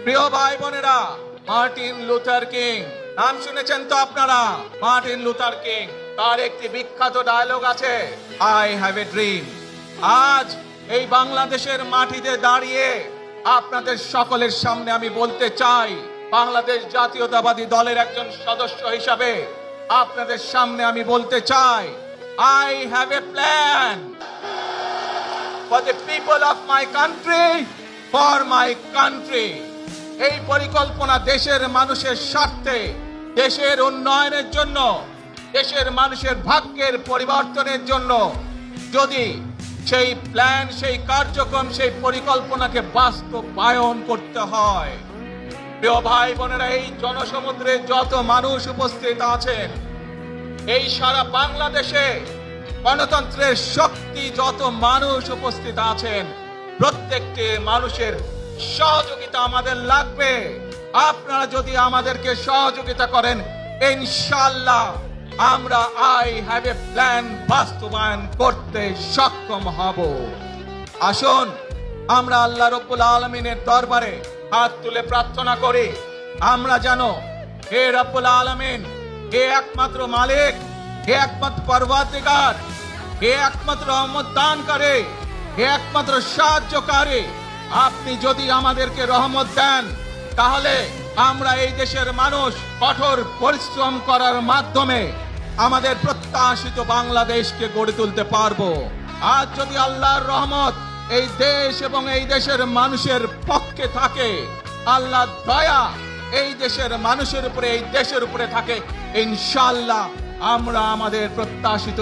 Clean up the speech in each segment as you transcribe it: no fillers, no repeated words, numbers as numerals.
প্রিয় ভাই বোনেরা, মার্টিন লুথার কিং নাম শুনেছেন তো আপনারা? মার্টিন লুথার কিং, তার একটি বিখ্যাত ডায়লগ আছে, আই হ্যাভ এ ড্রিম। আজ এই বাংলাদেশের মাটিতে দাঁড়িয়ে আপনাদের সকলের সামনে আমি বলতে চাই, বাংলাদেশ জাতীয়তাবাদী দলের একজন সদস্য হিসাবে আপনাদের সামনে আমি বলতে চাই, I have a plan for the people of my country, for my country. এই পরিকল্পনা দেশের মানুষের স্বার্থে, দেশের উন্নয়নের জন্য, দেশের মানুষের ভাগ্যের পরিবর্তনের জন্য। যদি সেই প্ল্যান, সেই কার্যক্রম, সেই পরিকল্পনাকে বাস্তবায়ন করতে হয়, প্রিয় ভাই বোনেরা, এই জনসমুদ্রে যত মানুষ উপস্থিত আছেন, এই সারা বাংলাদেশে গণতন্ত্রের শক্তি যত মানুষ উপস্থিত আছেন, প্রত্যেকটি মানুষের সহযোগিতা আমাদের লাগবে। আপনারা যদি আমাদেরকে সহযোগিতা করেন, ইনশাআল্লাহ আমরা আই হ্যাভ এ প্ল্যান বাস্তবায়ন করতে সক্ষম হব। আসুন আমরা আল্লাহ রাব্বুল আলামিনের দরবারে হাত তুলে প্রার্থনা করি, আমরা জানো হে রাব্বুল আলামিন, হে একমাত্র মালিক, হে একমাত্র পরওয়ারদিগার, হে একমাত্র রহমত দানকারী, হে একমাত্র সাহায্যকারী, আপনি যদি আমাদেরকে রহমত দেন, তাহলে আমরা এই দেশের মানুষ কঠোর পরিশ্রম করার মাধ্যমে আমাদের প্রত্যাশিত বাংলাদেশকে গড়ে তুলতে পারবো। আজ যদি আল্লাহর রহমত এই দেশ এবং এই দেশের মানুষের পক্ষে থাকে, আল্লাহর দয়া এই দেশের মানুষের উপরে, এই দেশের উপরে থাকে, ইনশাআল্লাহ আমরা আমাদের প্রত্যাশিত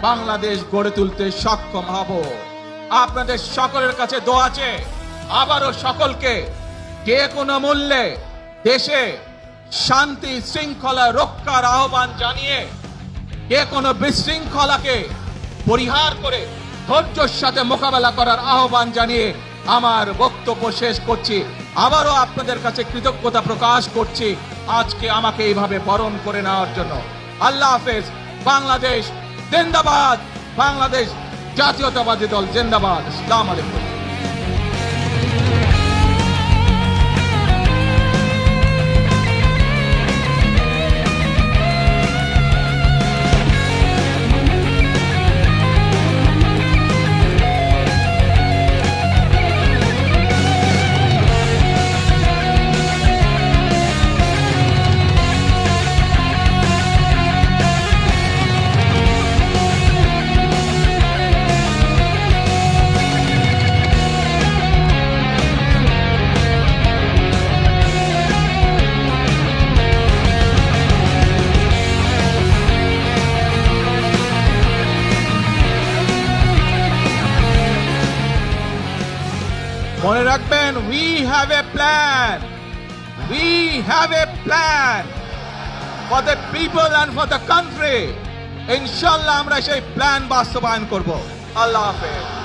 বাংলাদেশ গড়ে তুলতে সক্ষম হব। আপনাদের সকলের কাছে দোয়া আছে, আবারও সকলকে যে কোনো মূল্যে দেশে শান্তি শৃঙ্খলা রক্ষার আহ্বান জানিয়ে, যে কোনো বিশৃঙ্খলাকে পরিহার করে ধৈর্যের সাথে মোকাবেলা করার আহ্বান জানিয়ে আমার বক্তব্য শেষ করছি। আবারও আপনাদের কাছে কৃতজ্ঞতা প্রকাশ করছি আজকে আমাকে এইভাবে বরণ করে নেওয়ার জন্য। আল্লাহ হাফেজ। বাংলাদেশ জিন্দাবাদ, বাংলাদেশ জাতীয়তাবাদী দল জিন্দাবাদ। আসসালামু আলাইকুম। মনে রাখবেন, we have a plan, we have a plan for the people and for the country। ইনশাআল্লাহ আমরা সেই প্ল্যান বাস্তবায়ন করব। আল্লাহ হাফেজ।